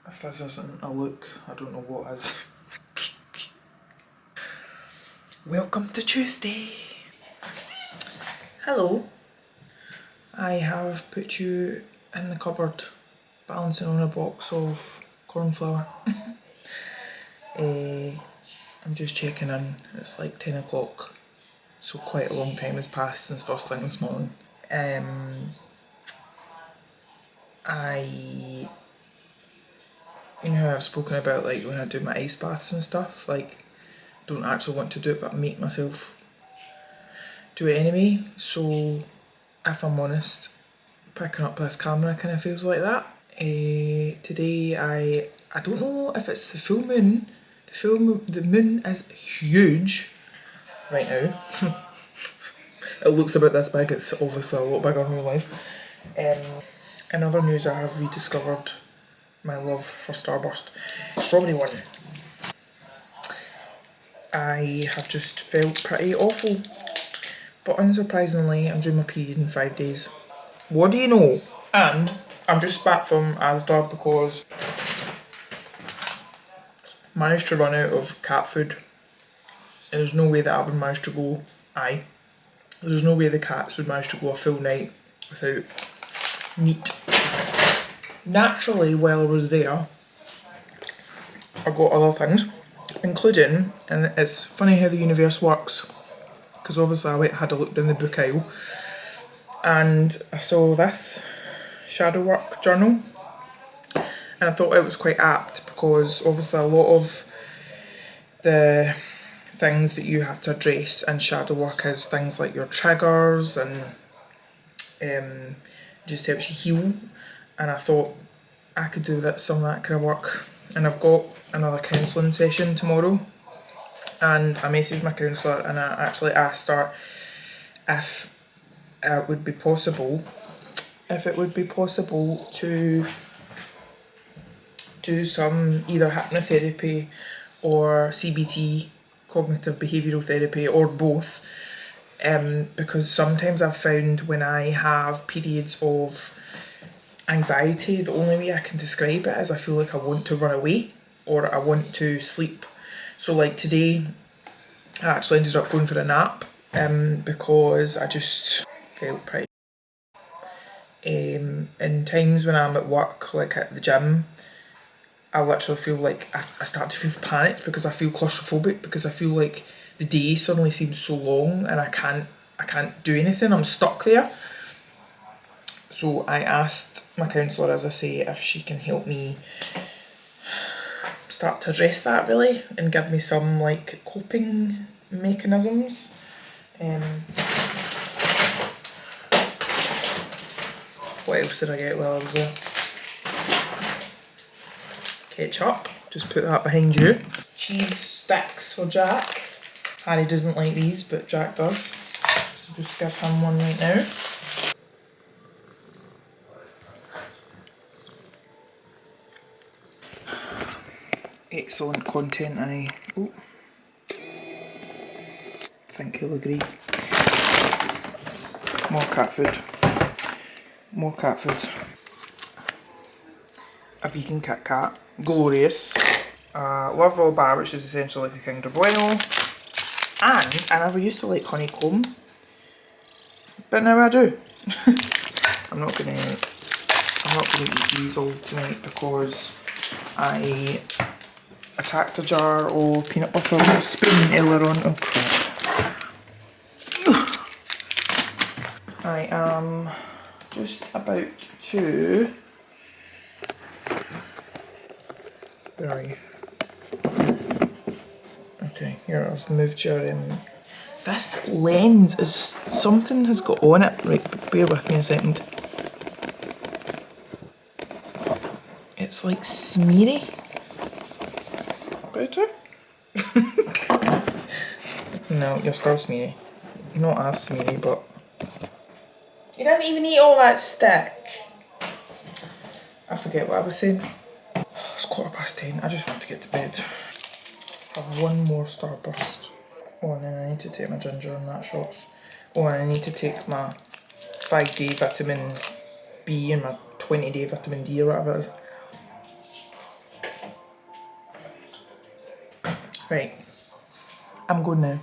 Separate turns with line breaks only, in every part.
If this isn't a look, I don't know what is. Welcome to Tuesday. Hello. I have put you in the cupboard balancing on a box of cornflour. I'm just checking in. It's like 10 o'clock, so quite a long time has passed since first thing this morning. You know how I've spoken about like when I do my ice baths and stuff, like don't actually want to do it but make myself do it anyway. So if I'm honest, picking up this camera kind of feels like that. Today I don't know if it's the full moon. The moon is huge right now. It looks about this big, it's obviously a lot bigger in real life. In other news, I have rediscovered my love for Starburst. Strawberry one. I have just felt pretty awful, but unsurprisingly I'm due my period in 5 days. What do you know? And I'm just back from Asda because I managed to run out of cat food. And there's no way that I would manage to go, there's no way the cats would manage to go a full night without meat. Naturally, while I was there, I got other things, including, and it's funny how the universe works, because obviously I had a look down the book aisle, and I saw this shadow work journal, and I thought it was quite apt, because obviously a lot of the things that you have to address in shadow work is things like your triggers, and just helps you heal. And I thought I could do that, some of that kind of work. And I've got another counselling session tomorrow, and I messaged my counsellor and I actually asked her if it would be possible to do some either hypnotherapy or CBT, cognitive behavioural therapy, or both, because sometimes I've found when I have periods of anxiety, the only way I can describe it is I feel like I want to run away or I want to sleep. So like today I actually ended up going for a nap because I just felt pretty. In times when I'm at work, like at the gym, I literally feel like I start to feel panicked because I feel claustrophobic, because I feel like the day suddenly seems so long and I can't do anything, I'm stuck there. So I asked my counsellor, as I say, if she can help me start to address that really and give me some like coping mechanisms. What else did I get while I was there? Ketchup, just put that behind you. Cheese sticks for Jack. Harry doesn't like these, but Jack does. So just give him one right now. Excellent content, I think you'll agree. More cat food. More cat food. A vegan Kit Kat. Glorious. Love Roll Bar, which is essentially like a Kinder Bueno. And I never used to like honeycomb, but now I do. I'm not gonna eat these all tonight because I attacked a jar of peanut butter with a spoon earlier on. Oh crap. I am just about to... Where are you? Okay, here, I've moved your... This lens is... something has got on it. Right, bear with me a second. It's like smeary. Better? No, you're still smeary. Not as smeary, but... You didn't even eat all that stick. I forget what I was saying. It's 10:15. I just want to get to bed. I have one more Starburst. Oh, and then I need to take my ginger and that shots. Oh, and I need to take my 5-day vitamin B and my 20-day vitamin D or whatever it is. Right, I'm going now.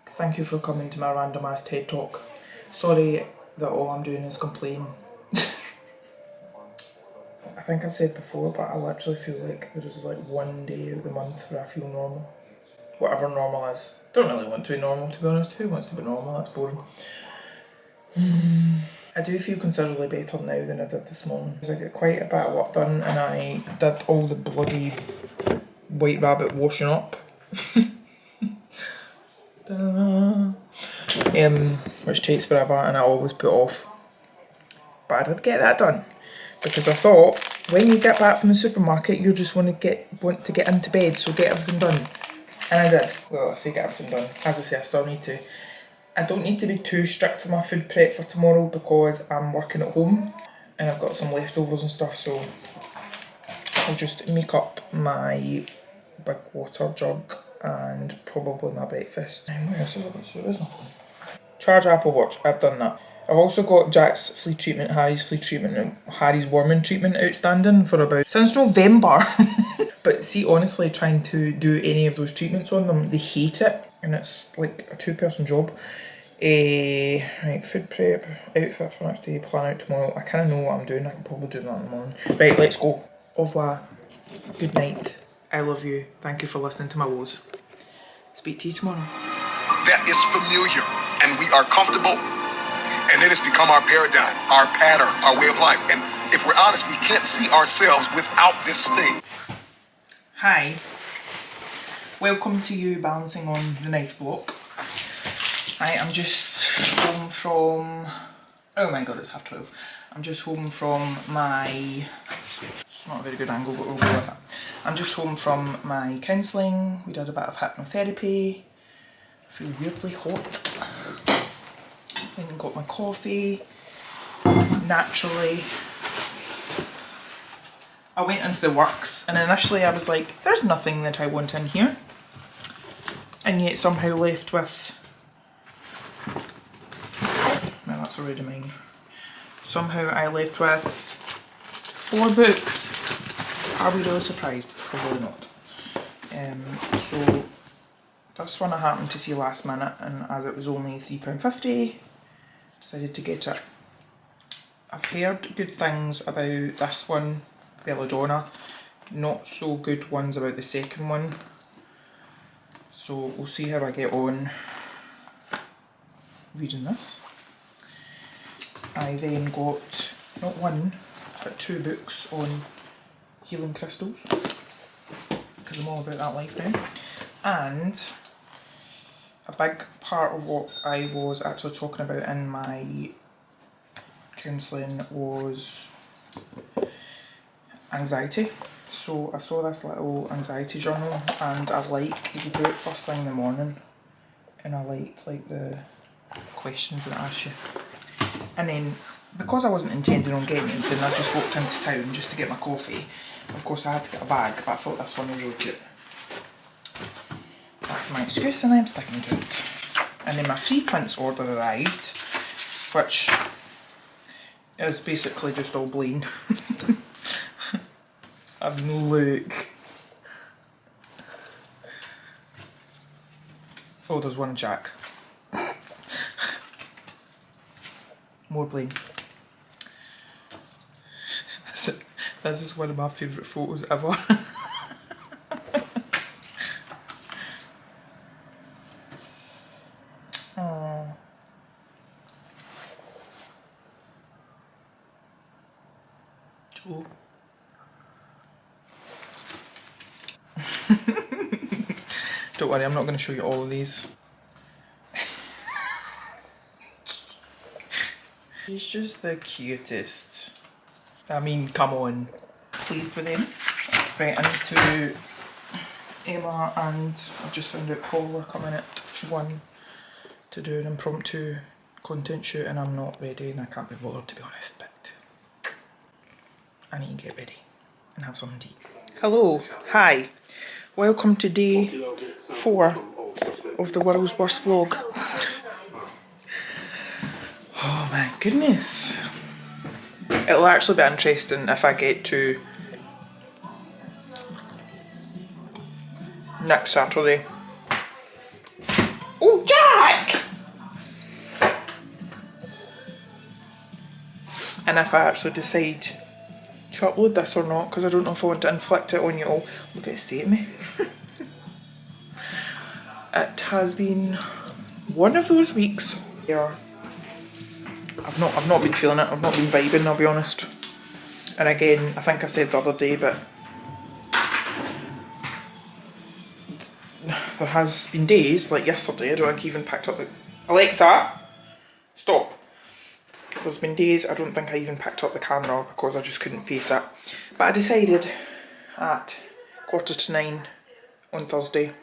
Thank you for coming to my random ass TED talk. Sorry that all I'm doing is complain. I think I've said before, but I literally feel like there is like one day of the month where I feel normal. Whatever normal is. Don't really want to be normal, to be honest. Who wants to be normal? That's boring. I do feel considerably better now than I did this morning. I got quite a bit of work done and I did all the bloody white rabbit washing up. Which takes forever and I always put off. But I did get that done. Because I thought, when you get back from the supermarket, you just want to get into bed, so get everything done. And I did. Well, I say get everything done. As I say, I still need to. I don't need to be too strict with my food prep for tomorrow because I'm working at home and I've got some leftovers and stuff, so I'll just make up my big water jug and probably my breakfast. And what else have I got? So there's nothing. Charge Apple Watch, I've done that. I've also got Jack's flea treatment, Harry's flea treatment and Harry's warming treatment outstanding for about since November. But see, honestly, trying to do any of those treatments on them, they hate it. And it's like a 2-person job. Right, food prep, outfit for next day, plan out tomorrow. I kind of know what I'm doing. I can probably do that in the morning. Right, let's go. Au revoir. Good night. I love you. Thank you for listening to my woes. Speak to you tomorrow.
That is familiar, and we are comfortable, and it has become our paradigm, our pattern, our way of life. And if we're honest, we can't see ourselves without this thing.
Hi. Welcome to you balancing on the knife block. I am just home from... Oh my god, it's 12:30. I'm just home from my... It's not a very good angle, but we'll go with it. I'm just home from my counselling. We did a bit of hypnotherapy. I feel weirdly hot. Then got my coffee. Naturally. I went into the works and initially I was like, there's nothing that I want in here. And yet somehow left with... Well, that's already mine. Somehow I left with 4 books. Are we really surprised? Probably not. So this one I happened to see last minute, and as it was only £3.50, decided to get it. I've heard good things about this one, Belladonna. Not so good ones about the second one. So we'll see how I get on reading this. I then got not 1 but 2 books on healing crystals because I'm all about that life now. And a big part of what I was actually talking about in my counselling was anxiety. So I saw this little anxiety journal and I like, you do it first thing in the morning, and I liked like the questions that it asks you. And then because I wasn't intending on getting anything, I just walked into town just to get my coffee. Of course I had to get a bag, but I thought this one was really cute. That's my excuse and I'm sticking to it. And then my free prints order arrived, which is basically just all Blane. Have no look. Oh, there's one Jack. More Blane. This is one of my favourite photos ever. Oh. Joe. Don't worry, I'm not going to show you all of these. He's just the cutest. I mean, come on. Pleased with him. Right, I need to... Emma and I've just found out Paul were coming at 1 to do an impromptu content shoot and I'm not ready and I can't be bothered, to be honest, but I need to get ready and have something to eat. Hello, hi. Welcome to day 4 of the world's worst vlog. Oh my goodness. It'll actually be interesting if I get to next Saturday. Oh, Jack! And if I actually decide to upload this or not, because I don't know if I want to inflict it on you all. Look at the state of me. It has been one of those weeks where I've not been feeling it, I've not been vibing, I'll be honest. And again, I think I said the other day, but there has been days, like yesterday, I don't think I even picked up the... Alexa! Stop! There's been days I don't think I even picked up the camera because I just couldn't face it. But I decided at 9:15 on Thursday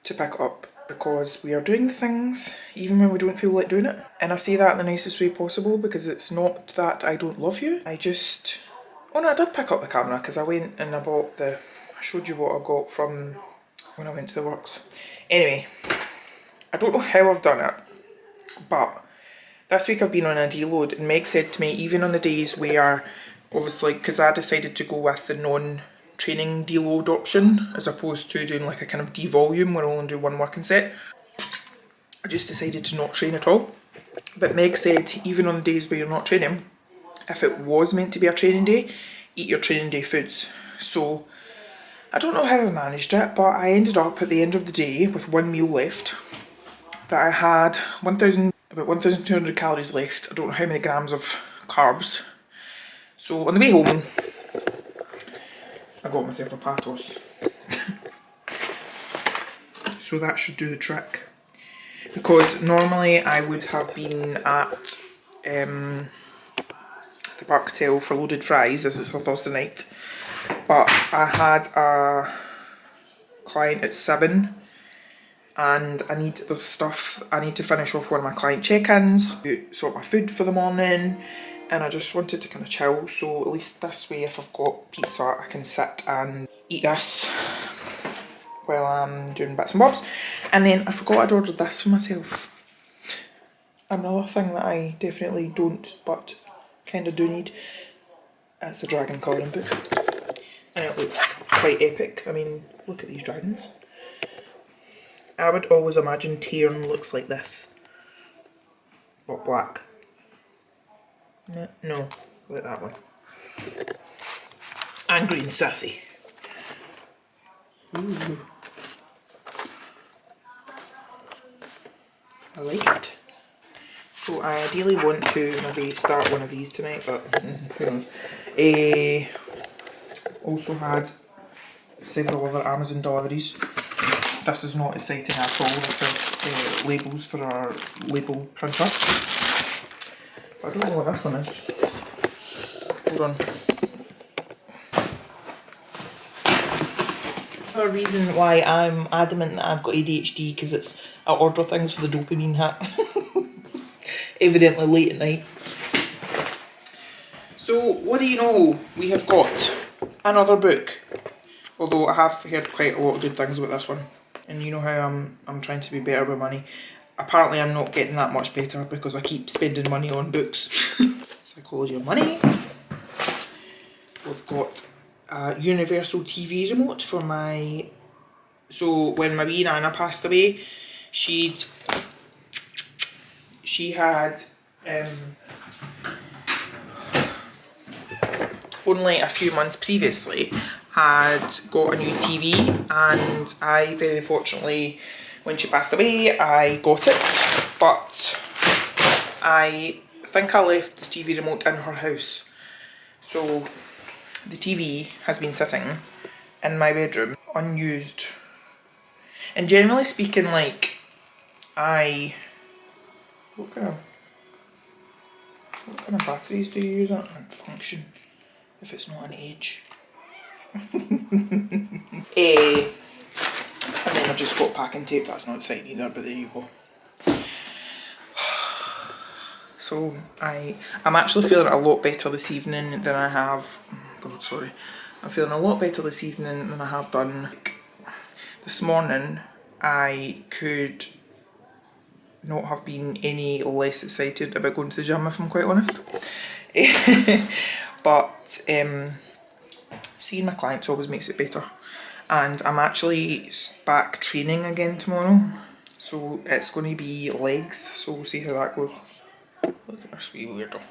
to pick it up because we are doing the things even when we don't feel like doing it. And I say that in the nicest way possible because it's not that I don't love you. I just... Oh no, I did pick up the camera because I went and I bought the... I showed you what I got from when I went to the works. Anyway, I don't know how I've done it, but this week I've been on a deload and Meg said to me, even on the days where, obviously, because I decided to go with the non-training deload option as opposed to doing like a kind of devolume where I only do one working set, I just decided to not train at all. But Meg said, even on the days where you're not training, if it was meant to be a training day, eat your training day foods. So I don't know how I managed it, but I ended up at the end of the day with one meal left that I had about 1,200 calories left. I don't know how many grams of carbs. So on the way home, I got myself a patos. So that should do the trick. Because normally I would have been at the Barcatel for loaded fries, as it's a Thursday night. But I had a client at 7 and there's stuff I need to finish off one of my client check-ins, sort my food for the morning, and I just wanted to kind of chill, so at least this way if I've got pizza I can sit and eat this while I'm doing bits and bobs. And then I forgot I'd ordered this for myself. Another thing that I definitely don't but kind of do need. It's a dragon colouring book. And it looks quite epic. I mean, look at these dragons. I would always imagine Tairn looks like this. But black. No, like that one. And green sassy. Ooh. I like it. So I ideally want to maybe start one of these tonight, but who knows. Also had several other Amazon deliveries. This is not exciting at all. This is labels for our label printer. But I don't know what this one is. Hold on. Another reason why I'm adamant that I've got ADHD because it's I order things for the dopamine hit. Evidently late at night. So what do you know? We have got another book. Although I have heard quite a lot of good things about this one. And you know how I'm trying to be better with money. Apparently I'm not getting that much better because I keep spending money on books. Psychology of Money. We've got a universal TV remote for my... So when my wee Nana passed away, she had only a few months previously had got a new TV, and I very fortunately, when she passed away, I got it, but I think I left the TV remote in her house. So the TV has been sitting in my bedroom, unused. And generally speaking, like, what kind of batteries do you use on it? And function, if it's not an age. And then I've just got packing tape. That's not exciting either, but there you go. So I'm actually feeling a lot better this evening than I have. God, sorry. I'm feeling a lot better this evening than I have done. Like, this morning I could not have been any less excited about going to the gym, if I'm quite honest. But seeing my clients always makes it better. and I'm actually back training again tomorrow, so it's going to be legs, so we'll see how that goes. Look at this wee weirdo.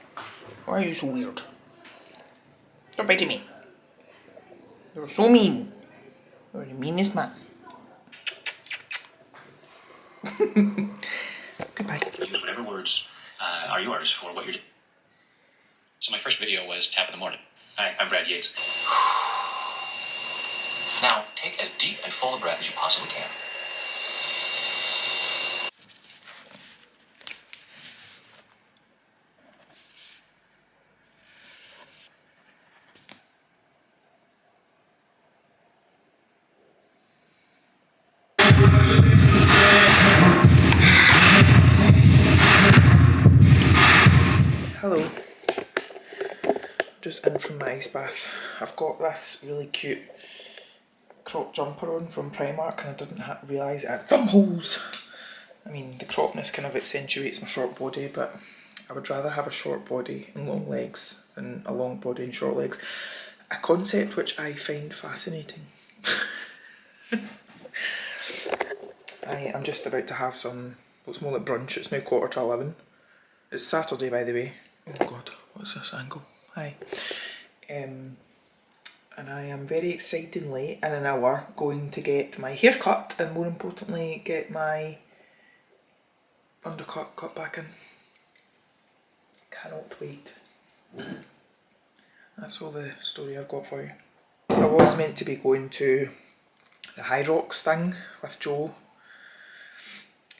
Why are you so weird? Stop biting me. You're so mean. You're the meanest man. Goodbye.
Use whatever words are yours for what you're doing. So my first video was Tap in the Morning. Hi, I'm Brad Yates. Now, take as deep and full a breath as you possibly can.
Hello. Just in from my ice bath. I've got this really cute crop jumper on from Primark and I didn't realise it had thumb holes. I mean, the cropness kind of accentuates my short body, but I would rather have a short body and long legs than a long body and short legs. A concept which I find fascinating. I am just about to have some, what's more like brunch. It's now 11:15. It's Saturday, by the way. Oh god, what's this angle? Hi. And I am very excitedly in an hour going to get my hair cut and more importantly get my undercut cut back in. Cannot wait. That's all the story I've got for you. I was meant to be going to the High Rocks thing with Joel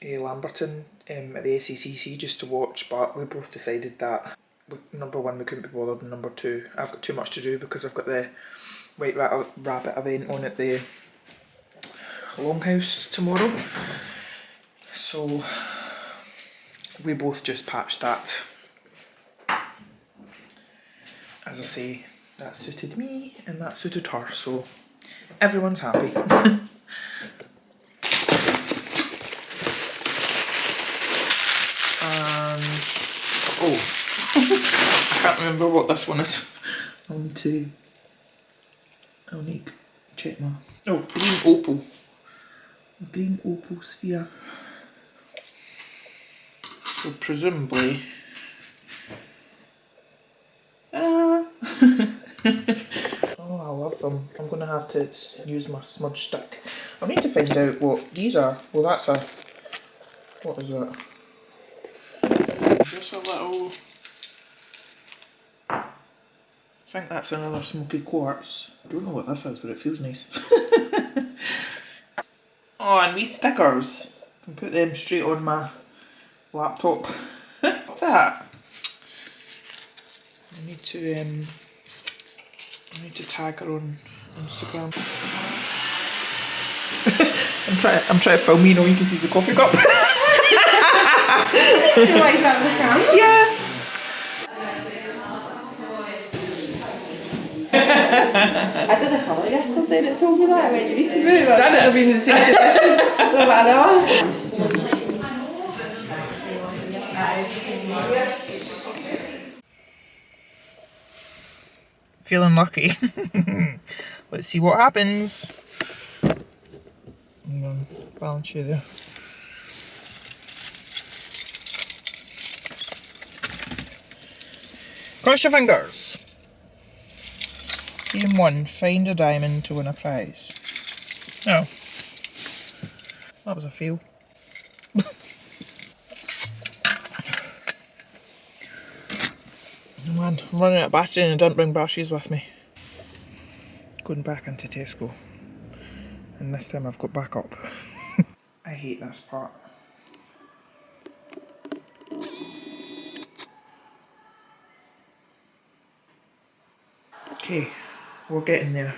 Lamberton at the SECC just to watch, but we both decided that number one we couldn't be bothered, and number two I've got too much to do because I've got the White Rabbit event on at the Longhouse tomorrow, so we both just patched that. As I say, that suited me and that suited her, so everyone's happy. And oh, I can't remember what this one is. I'll need to check my green opal. A green opal sphere. So presumably oh, I love them. I'm gonna have to use my smudge stick. I need to find out what these are. Well, that's a, what is that? Just a little, I think that's another smoky quartz. I don't know what this is, but it feels nice. Oh, and wee stickers. I can put them straight on my laptop. What's that? I need to tag her on Instagram. I'm trying to film me, all you can see is the coffee cup.
Why is that the camera?
Yeah.
I did a colour yesterday and it told me that I went, you need to move. I've been in the same position for about an hour.
Feeling lucky. Let's see what happens. Balance you there. Cross your fingers. Game 1, find a diamond to win a prize. No. That was a fail. Oh man, I'm running out of battery and I didn't bring batteries with me. Going back into Tesco. And this time I've got backup. I hate this part. Okay, we're getting there.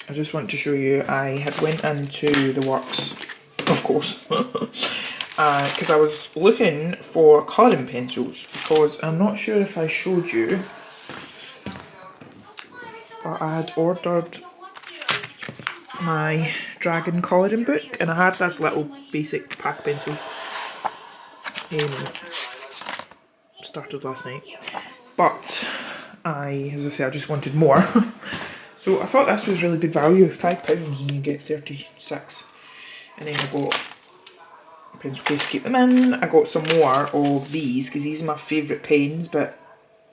I just want to show you, I had went into the works, of course, because I was looking for colouring pencils, because I'm not sure if I showed you, but I had ordered my dragon colouring book and I had this little basic pack of pencils. Started last night, but as I say, I just wanted more. So I thought this was really good value, £5 and you get 36. And then I got a pencil case to keep them in. I got some more of these because these are my favourite pens, but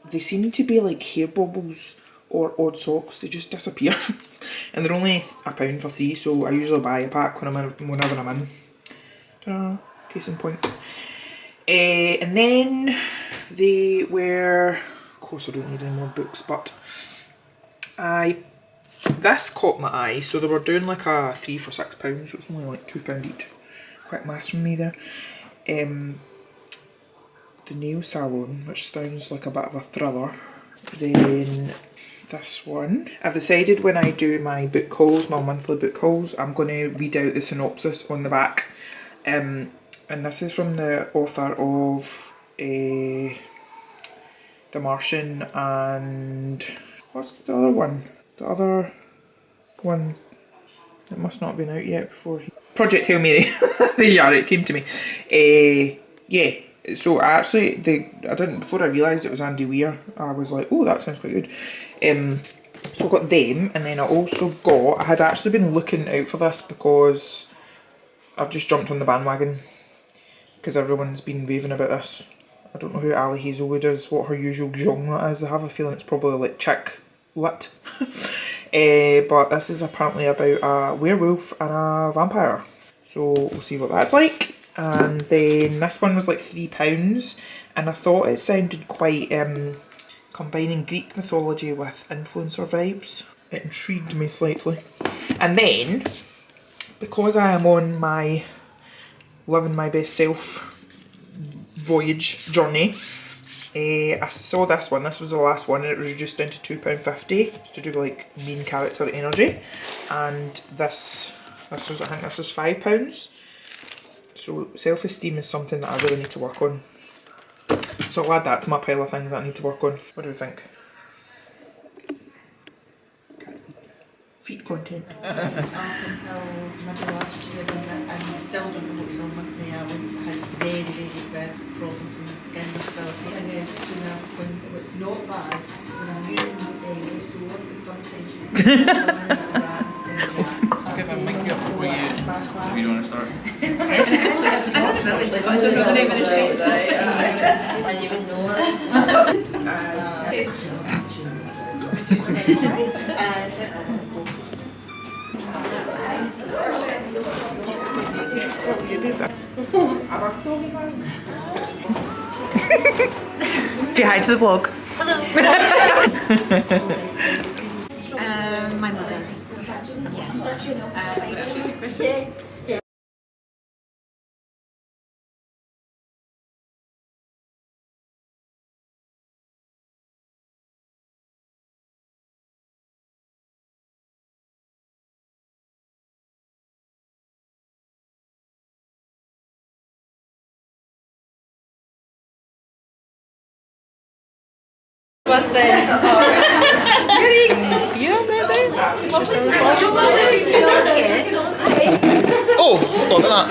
they seem to be like hair bubbles or odd socks. They just disappear. And they're only £1 for 3, so I usually buy a pack whenever I'm in. Ta-da, case in point. And then they were, of course I don't need any more books, but this caught my eye. So they were doing like a 3 for £6, so it's only like £2 each. Quick maths from me there. The nail salon, which sounds like a bit of a thriller. Then this one. I've decided when I do my book hauls, my monthly book hauls, I'm going to read out the synopsis on the back. And this is from the author of The Martian and what's the other one? The other one that must not have been out yet before. Project Hail Mary. Yeah, it came to me. Yeah. So I didn't, before I realised it was Andy Weir, I was like, oh, that sounds quite good. So I got them, and then I had actually been looking out for this because I've just jumped on the bandwagon because everyone's been raving about this. I don't know who Ali Hazelwood is, what her usual genre is. I have a feeling it's probably like chick lit. But this is apparently about a werewolf and a vampire. So we'll see what that's like. And then this one was like £3, and I thought it sounded quite combining Greek mythology with influencer vibes. It intrigued me slightly. And then, because I am on my living my best self voyage journey, I saw this one. This was the last one, and it was reduced down to £2.50. It's to do like main character energy, and this was, I think this was £5. So self-esteem is something that I really need to work on. So I'll add that to my pile of things that I need to work on. What do we think? Feet content.
Up until maybe last year, and I still don't know what's wrong with me. I had very, very bad problems with my skin and stuff. And yes, when it's not bad, when I'm using sore, because sometimes you
Okay, if I make you up for you, if you want to start.
I don't know the name of the shop, I didn't even know
Say hi to the vlog.
My mother. Yes.
But then,
Oh, it's got that.